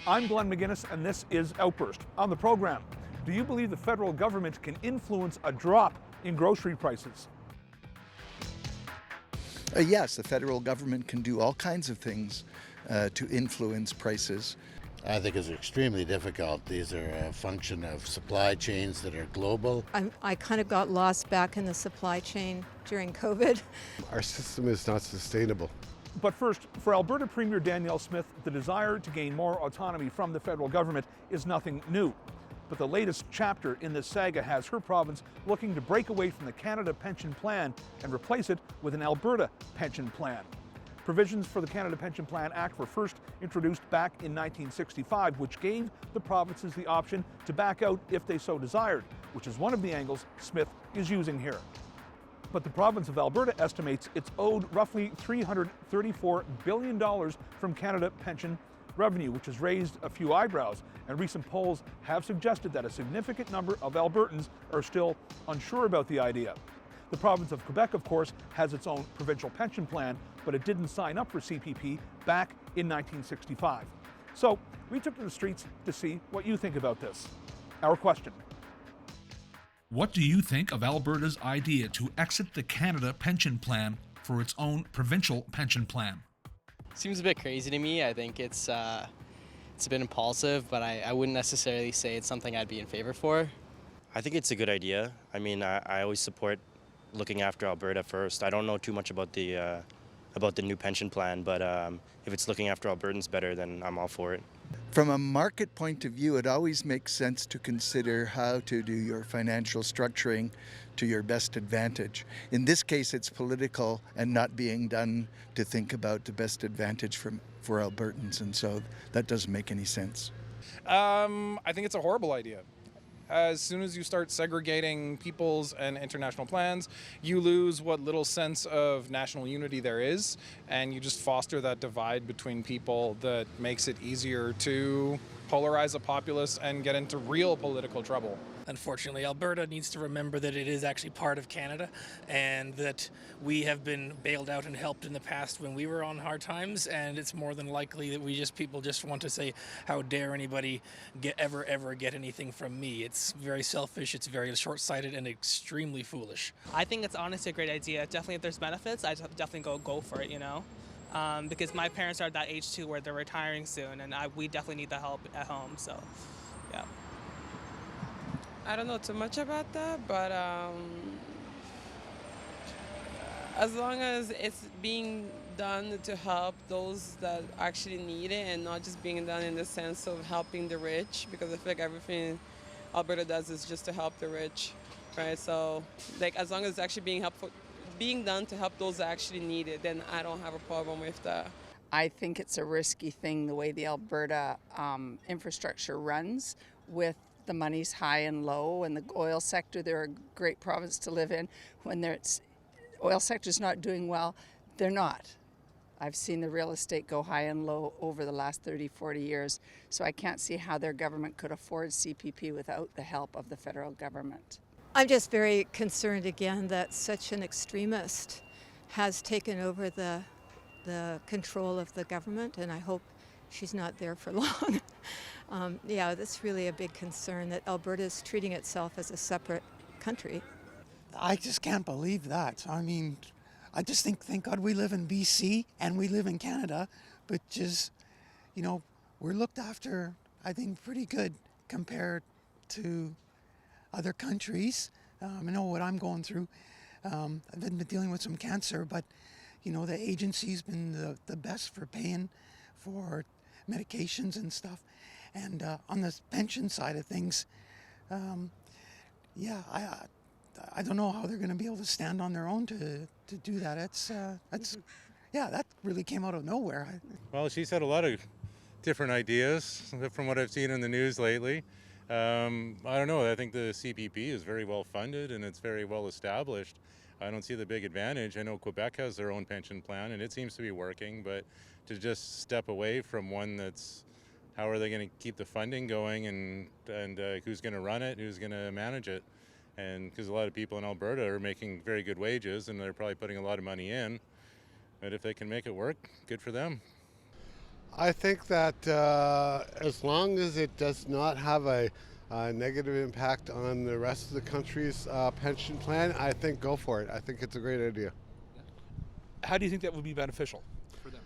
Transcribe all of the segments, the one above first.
I'm Glenn McGuinness, and this is Outburst. On the program, do you believe the federal government can influence a drop in grocery prices? Yes, the federal government can do all kinds of things to influence prices. I think it's extremely difficult. These are a function of supply chains that are global. I kind of got lost back in the supply chain during COVID. Our system is not sustainable. But first, for Alberta Premier Danielle Smith, the desire to gain more autonomy from the federal government is nothing new. But the latest chapter in this saga has her province looking to break away from the Canada Pension Plan and replace it with an Alberta Pension Plan. Provisions for the Canada Pension Plan Act were first introduced back in 1965, which gave the provinces the option to back out if they so desired, which is one of the angles Smith is using here. But the province of Alberta estimates it's owed roughly $334 billion from Canada pension revenue, which has raised a few eyebrows, and recent polls have suggested that a significant number of Albertans are still unsure about the idea. The province of Quebec, of course, has its own provincial pension plan, but it didn't sign up for CPP back in 1965. So we took to the streets to see what you think about this. Our question: what do you think of Alberta's idea to exit the Canada Pension Plan for its own provincial pension plan? Seems a bit crazy to me. I think it's a bit impulsive, but I wouldn't necessarily say it's something I'd be in favor for. I think it's a good idea. I mean, I always support looking after Alberta first. I don't know too much about the new pension plan, but if it's looking after Albertans better, then I'm all for it. From a market point of view, it always makes sense to consider how to do your financial structuring to your best advantage. In this case, it's political and not being done to think about the best advantage for Albertans, and so that doesn't make any sense. I think it's a horrible idea. As soon as you start segregating people's and international plans, you lose what little sense of national unity there is, and you just foster that divide between people that makes it easier to polarize a populace and get into real political trouble. Unfortunately, Alberta needs to remember that it is actually part of Canada, and that we have been bailed out and helped in the past when we were on hard times, and it's more than likely that people just want to say, how dare anybody ever get anything from me. It's very selfish, it's very short-sighted, and extremely foolish. I think it's honestly a great idea. Definitely if there's benefits, I'd definitely go for it, you know. Because my parents are at that age too where they're retiring soon, and we definitely need the help at home, so yeah. I don't know too much about that, but as long as it's being done to help those that actually need it and not just being done in the sense of helping the rich, because I feel like everything Alberta does is just to help the rich, right? So like as long as it's actually being done to help those that actually need it, then I don't have a problem with that. I think it's a risky thing the way the Alberta infrastructure runs, with the money's high and low, and the oil sector, they're a great province to live in. When oil sector's not doing well, they're not. I've seen the real estate go high and low over the last 30, 40 years, so I can't see how their government could afford CPP without the help of the federal government. I'm just very concerned again that such an extremist has taken over the control of the government, and I hope she's not there for long. Yeah, that's really a big concern that Alberta is treating itself as a separate country. I just can't believe that. I mean, I just think, thank God we live in BC and we live in Canada, but just, we're looked after, I think, pretty good compared to other countries. I know what I'm going through. I've been dealing with some cancer, but, the agency's been the best for paying for medications and stuff. And on the pension side of things, I don't know how they're going to be able to stand on their own to do that. That really came out of nowhere. Well, she's had a lot of different ideas from what I've seen in the news lately. I don't know. I think the CPP is very well funded and it's very well established. I don't see the big advantage. I know Quebec has their own pension plan and it seems to be working, but to just step away from one that's, how are they going to keep the funding going, and who's going to run it, who's going to manage it? And because a lot of people in Alberta are making very good wages and they're probably putting a lot of money in, but if they can make it work, good for them. I think that as long as it does not have a negative impact on the rest of the country's pension plan, I think go for it. I think it's a great idea. How do you think that would be beneficial for them?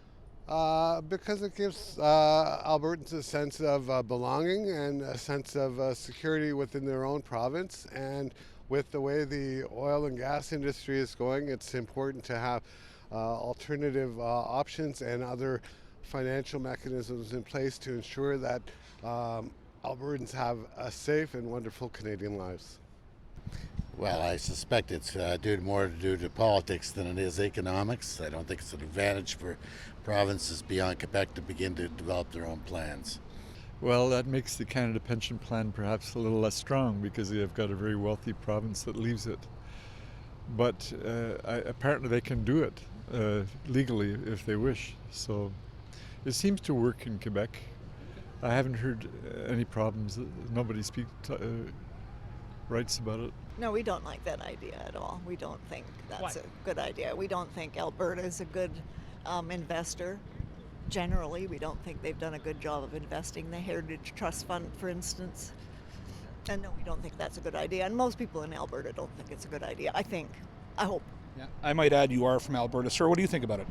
Because it gives Albertans a sense of belonging and a sense of security within their own province. And with the way the oil and gas industry is going, it's important to have alternative options and other financial mechanisms in place to ensure that Albertans have a safe and wonderful Canadian lives. Well, I suspect it's more due to politics than it is economics. I don't think it's an advantage for provinces beyond Quebec to begin to develop their own plans. Well, that makes the Canada Pension Plan perhaps a little less strong because they have got a very wealthy province that leaves it. But apparently they can do it legally if they wish. So it seems to work in Quebec. I haven't heard any problems. Nobody writes about it. No, we don't like that idea at all. We don't think that's a good idea. We don't think Alberta is a good investor. Generally, we don't think they've done a good job of investing. The Heritage Trust Fund, for instance. And no, we don't think that's a good idea. And most people in Alberta don't think it's a good idea. I hope. Yeah. I might add you are from Alberta. Sir, what do you think about it?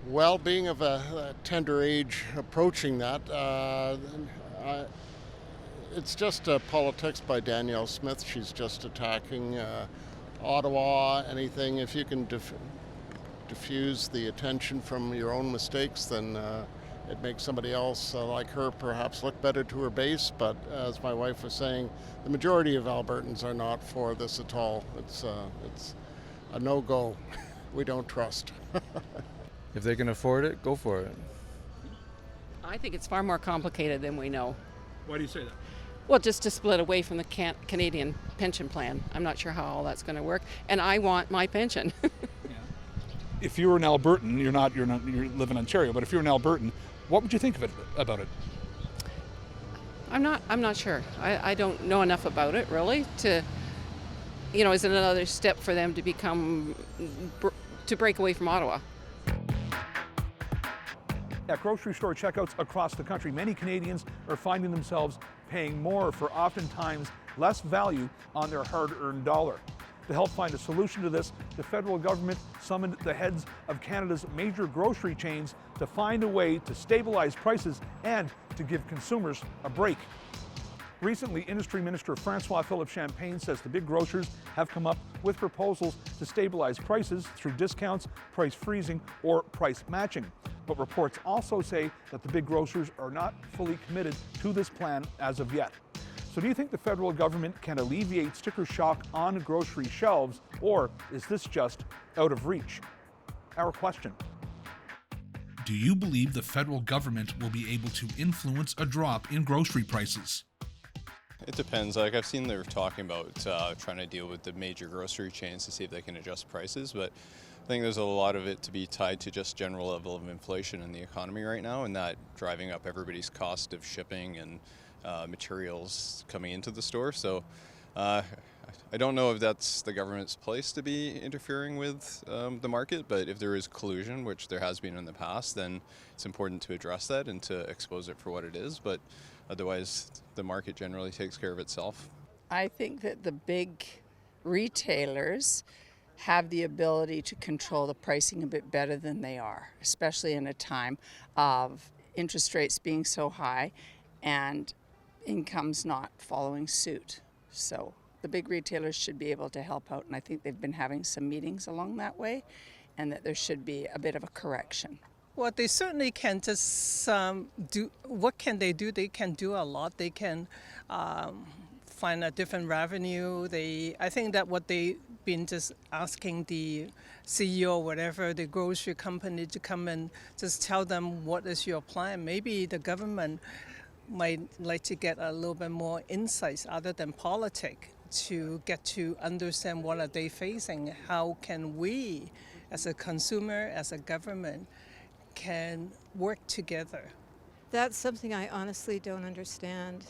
Well, being of a tender age approaching that, it's just politics by Danielle Smith. She's just attacking Ottawa, anything. If you can diffuse the attention from your own mistakes, then it makes somebody else like her perhaps look better to her base. But as my wife was saying, the majority of Albertans are not for this at all. It's a no-go. We don't trust. If they can afford it, go for it. I think it's far more complicated than we know. Why do you say that? Well, just to split away from the Canadian pension plan. I'm not sure how all that's going to work, and I want my pension. If you were an Albertan, you live in Ontario, but if you're an Albertan, what would you think about it? I'm not sure. I don't know enough about it really to, is it another step for them to to break away from Ottawa? At grocery store checkouts across the country, many Canadians are finding themselves paying more for oftentimes less value on their hard-earned dollar. To help find a solution to this, the federal government summoned the heads of Canada's major grocery chains to find a way to stabilize prices and to give consumers a break. Recently, Industry Minister François-Philippe Champagne says the big grocers have come up with proposals to stabilize prices through discounts, price freezing, or price matching. But reports also say that the big grocers are not fully committed to this plan as of yet. So do you think the federal government can alleviate sticker shock on grocery shelves, or is this just out of reach? Our question. Do you believe the federal government will be able to influence a drop in grocery prices? It depends. Like I've seen they're talking about trying to deal with the major grocery chains to see if they can adjust prices, but I think there's a lot of it to be tied to just general level of inflation in the economy right now, and that driving up everybody's cost of shipping and materials coming into the store. So I don't know if that's the government's place to be interfering with the market, but if there is collusion, which there has been in the past, then it's important to address that and to expose it for what it is. But otherwise, the market generally takes care of itself. I think that the big retailers have the ability to control the pricing a bit better than they are, especially in a time of interest rates being so high and incomes not following suit. So the big retailers should be able to help out, and I think they've been having some meetings along that way, and that there should be a bit of a correction. Well, they certainly can just do, what can they do? They can do a lot. They can find a different revenue. I think that what they've been just asking the CEO or whatever, the grocery company to come and just tell them what is your plan. Maybe the government might like to get a little bit more insights other than politics to get to understand what are they facing. How can we, as a consumer, as a government, can work together? That's something I honestly don't understand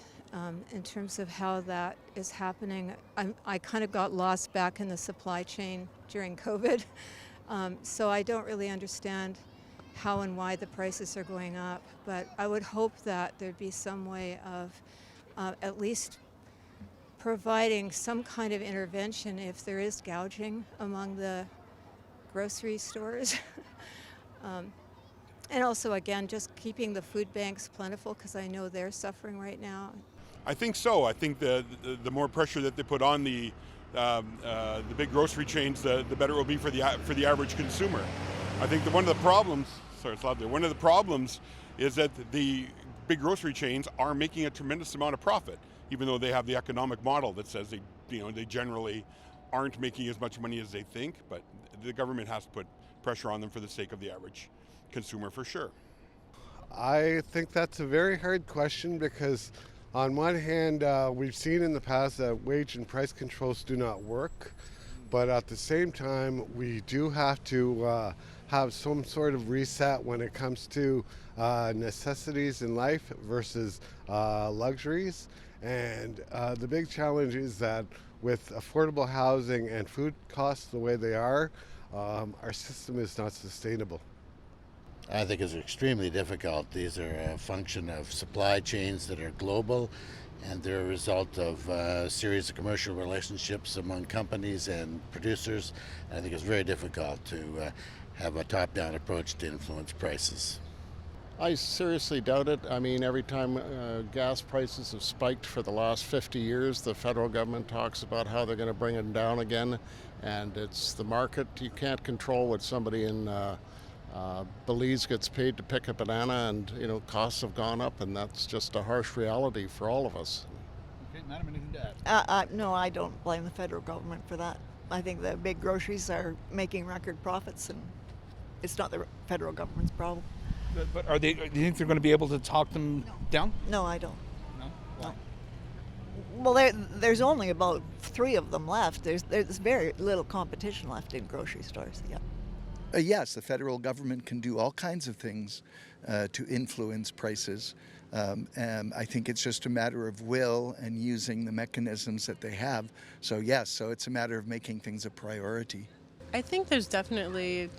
in terms of how that is happening. I kind of got lost back in the supply chain during COVID, so I don't really understand how and why the prices are going up. But I would hope that there'd be some way of at least providing some kind of intervention if there is gouging among the grocery stores. And also, again, just keeping the food banks plentiful, because I know they're suffering right now. I think so. I think the more pressure that they put on the big grocery chains, the better it will be for the average consumer. I think that one of the problems, one of the problems is that the big grocery chains are making a tremendous amount of profit, even though they have the economic model that says they generally aren't making as much money as they think. But the government has to put pressure on them for the sake of the average consumer, for sure. I think that's a very hard question because on one hand, we've seen in the past that wage and price controls do not work, but at the same time, we do have to have some sort of reset when it comes to necessities in life versus luxuries. And the big challenge is that with affordable housing and food costs the way they are, our system is not sustainable. I think it's extremely difficult. These are a function of supply chains that are global, and they're a result of a series of commercial relationships among companies and producers. I think it's very difficult to have a top-down approach to influence prices. I seriously doubt it. I mean, every time gas prices have spiked for the last 50 years, the federal government talks about how they're going to bring it down again, and it's the market. You can't control what somebody in Belize gets paid to pick a banana, and costs have gone up, and that's just a harsh reality for all of us. Okay, Madam, anything to add? No, I don't blame the federal government for that. I think the big groceries are making record profits, and it's not the federal government's problem. But do you think they're going to be able to talk them down? No, I don't. No? Why? Well, there's only about 3 of them left. There's very little competition left in grocery stores. Yeah. Yes, the federal government can do all kinds of things to influence prices. And I think it's just a matter of will and using the mechanisms that they have. So yes, so it's a matter of making things a priority. I think there's definitely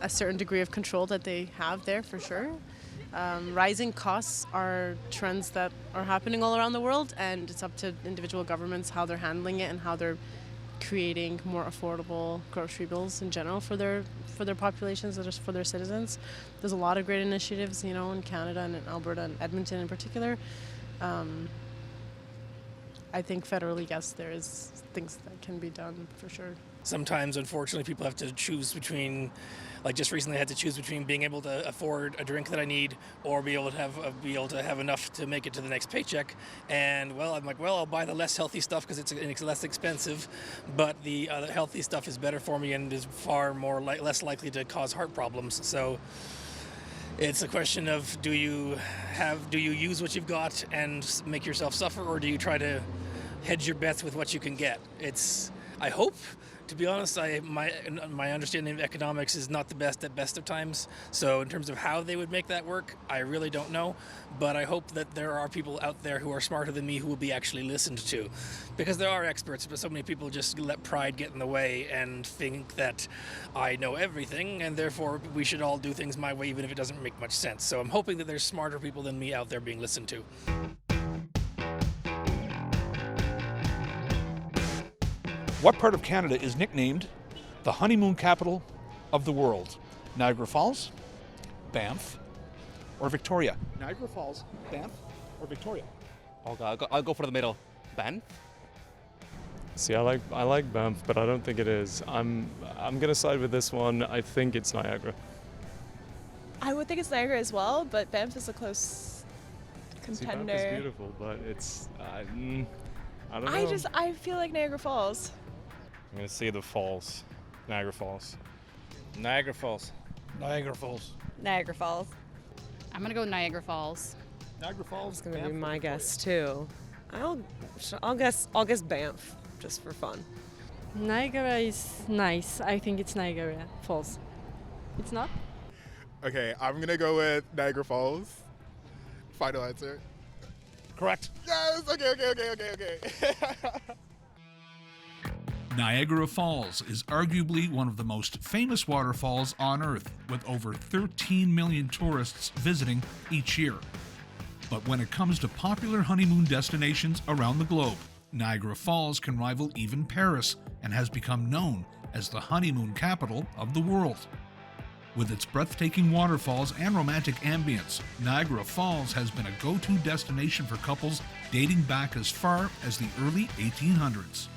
a certain degree of control that they have there for sure. Rising costs are trends that are happening all around the world, and it's up to individual governments how they're handling it and how they're creating more affordable grocery bills in general for their populations, just for their citizens. There's a lot of great initiatives, in Canada and in Alberta and Edmonton in particular. I think federally, yes, there is things that can be done for sure. Sometimes, unfortunately, people have to choose between, like just recently I had to choose between being able to afford a drink that I need or be able to have enough to make it to the next paycheck. And I'm like, I'll buy the less healthy stuff because it's less expensive, but the healthy stuff is better for me and is far more less likely to cause heart problems. So it's a question of do you use what you've got and make yourself suffer, or do you try to hedge your bets with what you can get? I hope. To be honest, my understanding of economics is not the best at best of times. So in terms of how they would make that work, I really don't know. But I hope that there are people out there who are smarter than me who will be actually listened to. Because there are experts, but so many people just let pride get in the way and think that I know everything, and therefore we should all do things my way even if it doesn't make much sense. So I'm hoping that there's smarter people than me out there being listened to. What part of Canada is nicknamed the honeymoon capital of the world? Niagara Falls, Banff, or Victoria? Niagara Falls, Banff, or Victoria? I'll go for the middle. Banff? See, I like Banff, but I don't think it is. I'm gonna side with this one. I think it's Niagara. I would think it's Niagara as well, but Banff is a close contender. See, Banff is beautiful, but it's I don't know. I feel like Niagara Falls. I'm gonna say the Falls, Niagara Falls. Niagara Falls. Niagara Falls. Niagara Falls. I'm gonna go Niagara Falls. Niagara Falls. It's gonna be my guess too. I'll guess Banff just for fun. Niagara is nice. I think it's Niagara Falls. It's not? Okay, I'm gonna go with Niagara Falls. Final answer. Correct. Yes. Okay. Niagara Falls is arguably one of the most famous waterfalls on Earth, with over 13 million tourists visiting each year. But when it comes to popular honeymoon destinations around the globe, Niagara Falls can rival even Paris and has become known as the honeymoon capital of the world. With its breathtaking waterfalls and romantic ambience, Niagara Falls has been a go-to destination for couples dating back as far as the early 1800s.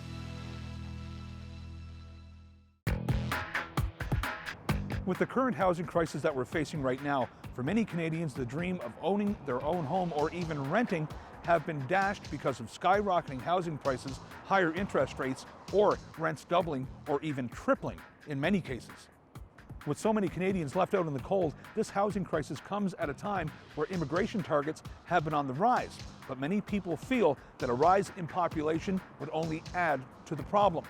With the current housing crisis that we're facing right now, for many Canadians, the dream of owning their own home or even renting have been dashed because of skyrocketing housing prices, higher interest rates, or rents doubling or even tripling in many cases. With so many Canadians left out in the cold, this housing crisis comes at a time where immigration targets have been on the rise, but many people feel that a rise in population would only add to the problem.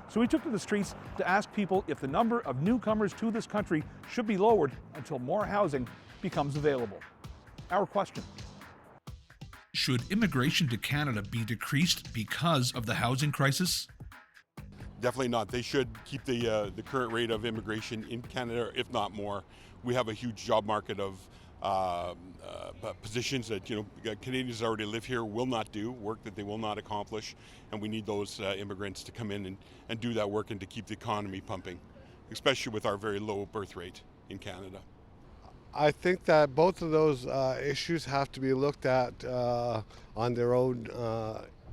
So we took to the streets to ask people if the number of newcomers to this country should be lowered until more housing becomes available. Our question: should immigration to Canada be decreased because of the housing crisis? Definitely not. They should keep the current rate of immigration in Canada, if not more. We have a huge job market of positions that Canadians that already live here will not do, work that they will not accomplish, and we need those immigrants to come in and do that work and to keep the economy pumping, especially with our very low birth rate in Canada. I think that both of those issues have to be looked at on their own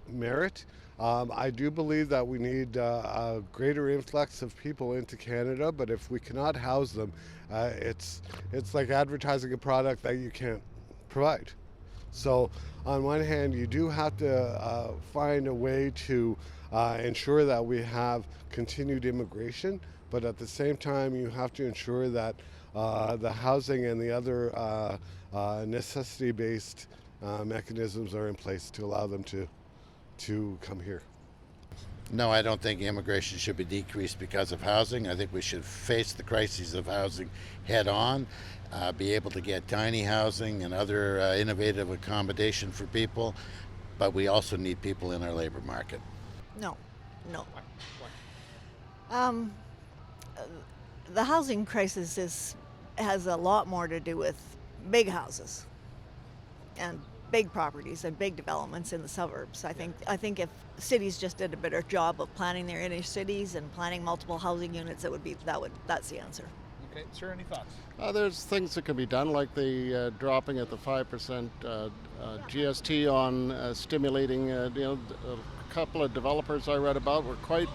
merit. I do believe that we need a greater influx of people into Canada, but if we cannot house them, it's like advertising a product that you can't provide. So on one hand, you do have to find a way to ensure that we have continued immigration, but at the same time, you have to ensure that the housing and the other necessity-based mechanisms are in place to allow them to come here. No, I don't think immigration should be decreased because of housing. I think we should face the crises of housing head on, be able to get tiny housing and other innovative accommodation for people, but we also need people in our labor market. No. The housing crisis has a lot more to do with big houses and big properties and big developments in the suburbs. I think if cities just did a better job of planning their inner cities and planning multiple housing units, that's the answer. Okay, sir, any thoughts? There's things that can be done, like the dropping at the 5% GST on stimulating. A couple of developers I read about were quite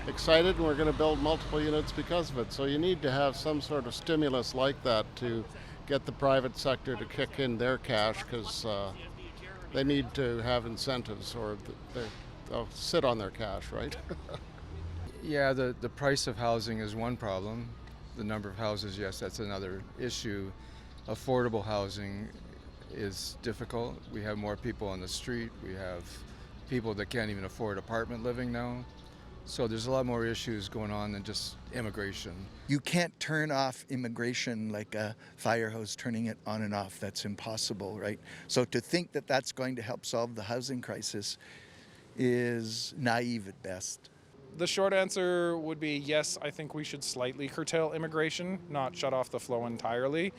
excited, and we're going to build multiple units because of it. So you need to have some sort of stimulus like that to get the private sector to kick in their cash, because they need to have incentives or they'll sit on their cash, right? Yeah, the price of housing is one problem. The number of houses, yes, that's another issue. Affordable housing is difficult. We have more people on the street. We have people that can't even afford apartment living now. So there's a lot more issues going on than just immigration. You can't turn off immigration like a fire hose, turning it on and off. That's impossible, right? So to think that that's going to help solve the housing crisis is naive at best. The short answer would be yes, I think we should slightly curtail immigration, not shut off the flow entirely.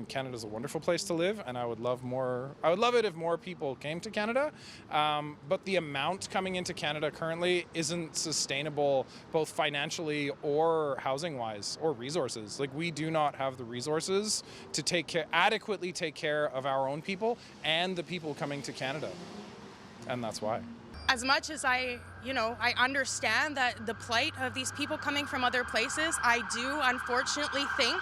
Canada's a wonderful place to live, and I would love it if more people came to Canada. But the amount coming into Canada currently isn't sustainable, both financially or housing-wise or resources. Like, we do not have the resources to adequately take care of our own people and the people coming to Canada, and that's why. As much as I understand that the plight of these people coming from other places, I do unfortunately think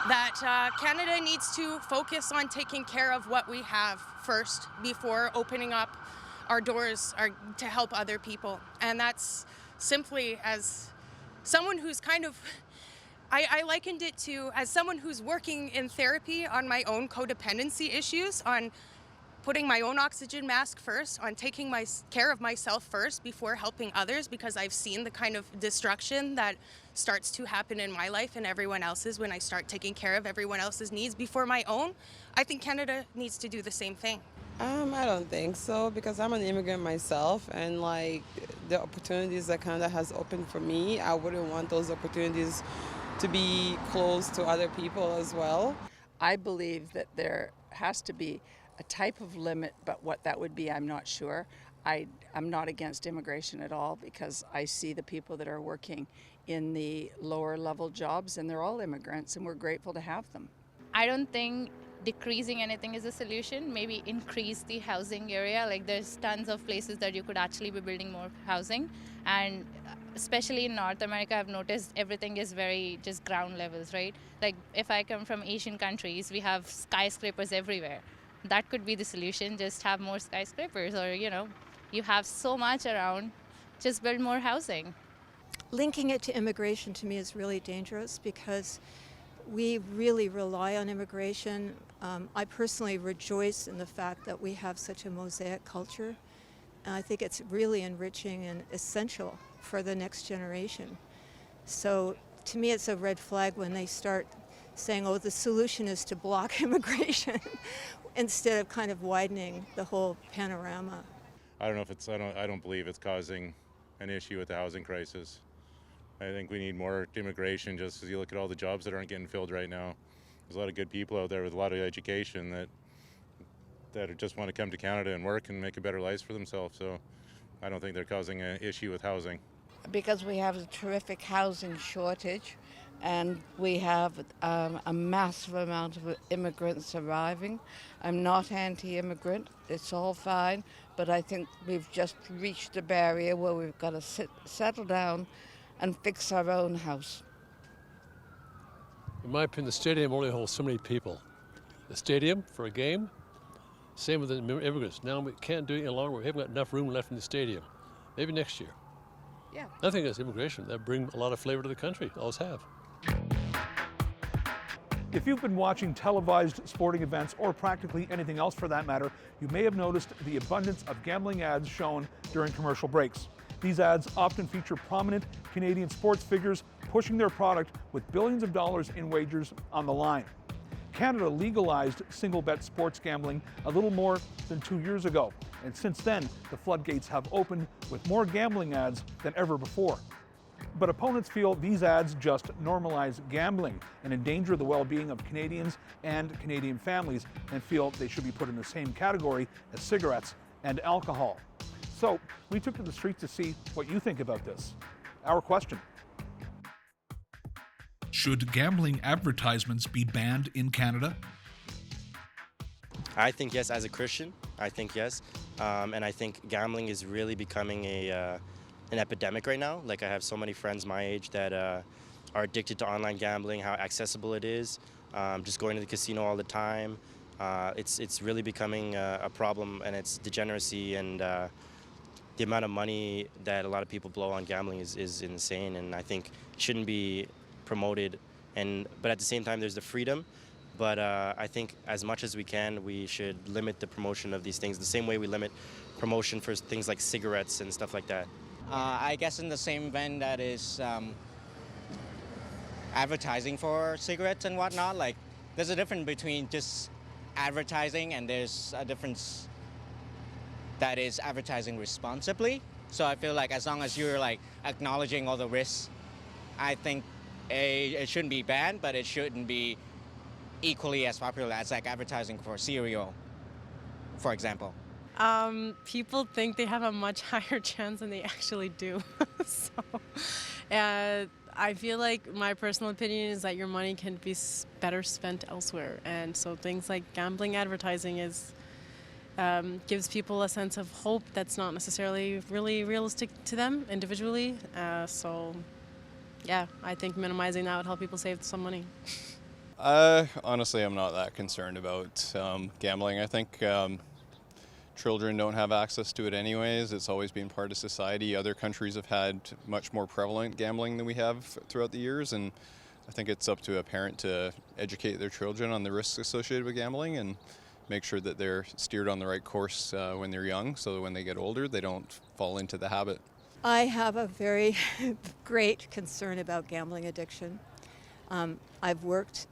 that Canada needs to focus on taking care of what we have first before opening up our doors to help other people. And that's simply, as someone who's I likened it to as someone who's working in therapy on my own codependency issues, on putting my own oxygen mask first, on taking care of myself first before helping others, because I've seen the kind of destruction that starts to happen in my life and everyone else's when I start taking care of everyone else's needs before my own. I think Canada needs to do the same thing. I don't think so, because I'm an immigrant myself, and like the opportunities that Canada has opened for me, I wouldn't want those opportunities to be closed to other people as well. I believe that there has to be a type of limit, but what that would be, I'm not sure. I'm not against immigration at all, because I see the people that are working in the lower level jobs, and they're all immigrants, and we're grateful to have them. I don't think decreasing anything is a solution. Maybe increase the housing area. Like there's tons of places that you could actually be building more housing, and especially in North America, I've noticed everything is very just ground levels, right? Like if I come from Asian countries, we have skyscrapers everywhere. That could be the solution, just have more skyscrapers, or you have so much around, just build more housing. Linking it to immigration to me is really dangerous, because we really rely on immigration. I personally rejoice in the fact that we have such a mosaic culture, and I think it's really enriching and essential for the next generation. So to me, it's a red flag when they start saying, oh, the solution is to block immigration instead of kind of widening the whole panorama. I don't know if I don't believe it's causing an issue with the housing crisis. I think we need more immigration, just as you look at all the jobs that aren't getting filled right now. There's a lot of good people out there with a lot of education that just want to come to Canada and work and make a better life for themselves. So I don't think they're causing an issue with housing. Because we have a terrific housing shortage, and we have a massive amount of immigrants arriving. I'm not anti-immigrant, it's all fine, but I think we've just reached a barrier where we've got to settle down and fix our own house. In my opinion, the stadium only holds so many people. The stadium for a game, same with the immigrants. Now we can't do it any longer. We haven't got enough room left in the stadium. Maybe next year. Yeah. I think that's immigration. That brings a lot of flavor to the country. Always have. If you've been watching televised sporting events, or practically anything else for that matter, you may have noticed the abundance of gambling ads shown during commercial breaks. These ads often feature prominent Canadian sports figures pushing their product with billions of dollars in wagers on the line. Canada legalized single-bet sports gambling a little more than 2 years ago, and since then, the floodgates have opened with more gambling ads than ever before. But opponents feel these ads just normalize gambling and endanger the well-being of Canadians and Canadian families, and feel they should be put in the same category as cigarettes and alcohol. So we took to the streets to see what you think about this. Our question: should gambling advertisements be banned in Canada? I think yes. As a Christian, I think yes. And I think gambling is really becoming an epidemic right now. Like, I have so many friends my age that are addicted to online gambling, how accessible it is, just going to the casino all the time. It's really becoming a problem, and it's degeneracy, and the amount of money that a lot of people blow on gambling is insane, and I think it shouldn't be promoted. But at the same time, there's the freedom. But I think as much as we can, we should limit the promotion of these things the same way we limit promotion for things like cigarettes and stuff like that. I guess in the same vein that is advertising for cigarettes and whatnot, like there's a difference between just advertising, and there's a difference that is advertising responsibly. So I feel like as long as you're like acknowledging all the risks, I think it shouldn't be banned, but it shouldn't be equally as popular as like advertising for cereal, for example. People think they have a much higher chance than they actually do. So I feel like my personal opinion is that your money can be better spent elsewhere. And so things like gambling advertising gives people a sense of hope that's not necessarily really realistic to them individually. So yeah, I think minimizing that would help people save some money. Honestly, I'm not that concerned about gambling. I think children don't have access to it anyways. It's always been part of society. Other countries have had much more prevalent gambling than we have throughout the years, and I think it's up to a parent to educate their children on the risks associated with gambling and make sure that they're steered on the right course when they're young, so that when they get older, they don't fall into the habit. I have a very great concern about gambling addiction. I worked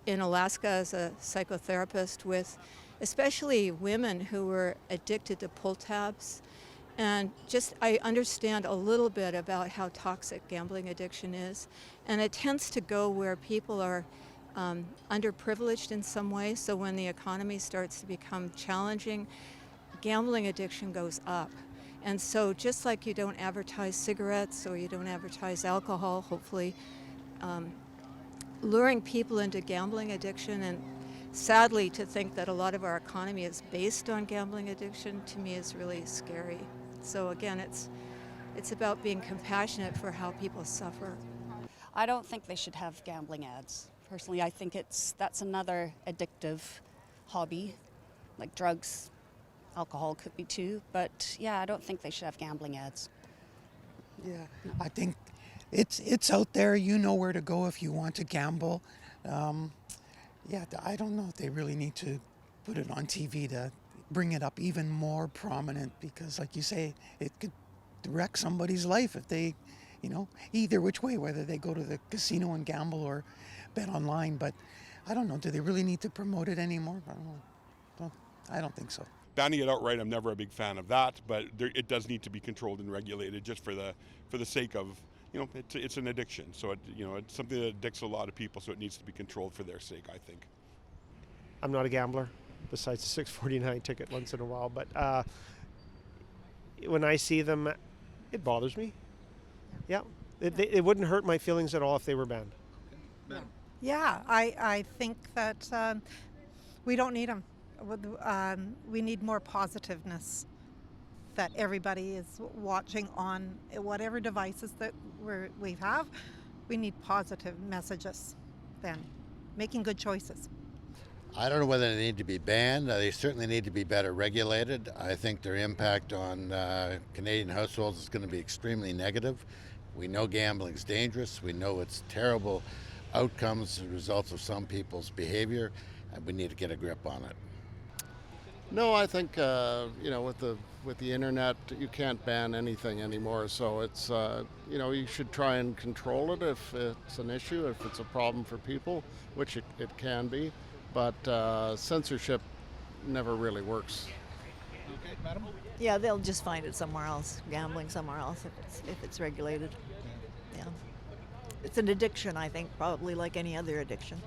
in Alaska as a psychotherapist with especially women who were addicted to pull tabs. And just, I understand a little bit about how toxic gambling addiction is. And it tends to go where people are underprivileged in some way. So when the economy starts to become challenging, gambling addiction goes up. And so just like you don't advertise cigarettes or you don't advertise alcohol, hopefully, luring people into gambling addiction, and sadly to think that a lot of our economy is based on gambling addiction, to me is really scary. So again, it's about being compassionate for how people suffer. I don't think they should have gambling ads. Personally, I think that's another addictive hobby, like drugs, alcohol could be too. But yeah, I don't think they should have gambling ads. Yeah, I think it's out there. You know where to go if you want to gamble. Yeah, I don't know if they really need to put it on TV to bring it up even more prominent, because like you say, it could wreck somebody's life if they, either which way, whether they go to the casino and gamble or bet online. But I don't know, do they really need to promote it anymore? I don't know. I don't think so. Banning it outright, I'm never a big fan of that, but it does need to be controlled and regulated just for the sake of, it's an addiction. So it's something that addicts a lot of people, so it needs to be controlled for their sake, I think. I'm not a gambler, besides the $6.49 ticket once in a while, but when I see them, it bothers me. Yeah, it wouldn't hurt my feelings at all if they were banned. Yeah, I think that we don't need them. We need more positiveness, that everybody is watching on whatever devices that we have. We need positive messages then, making good choices. I don't know whether they need to be banned. They certainly need to be better regulated. I think their impact on Canadian households is going to be extremely negative. We know gambling is dangerous. We know it's terrible outcomes as a result of some people's behavior, and we need to get a grip on it. No, I think with the internet, you can't ban anything anymore. So it's you should try and control it if it's an issue, if it's a problem for people, which it can be. But censorship never really works. Okay, madam? Yeah, they'll just find it somewhere else, gambling somewhere else if it's regulated. Yeah. It's an addiction, I think, probably like any other addiction.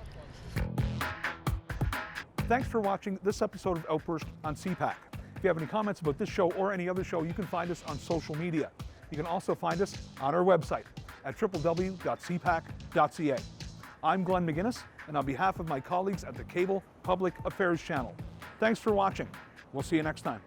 Thanks for watching this episode of Outburst on CPAC. If you have any comments about this show or any other show, you can find us on social media. You can also find us on our website at www.cpac.ca. I'm Glenn McGuinness, and on behalf of my colleagues at the Cable Public Affairs Channel, thanks for watching. We'll see you next time.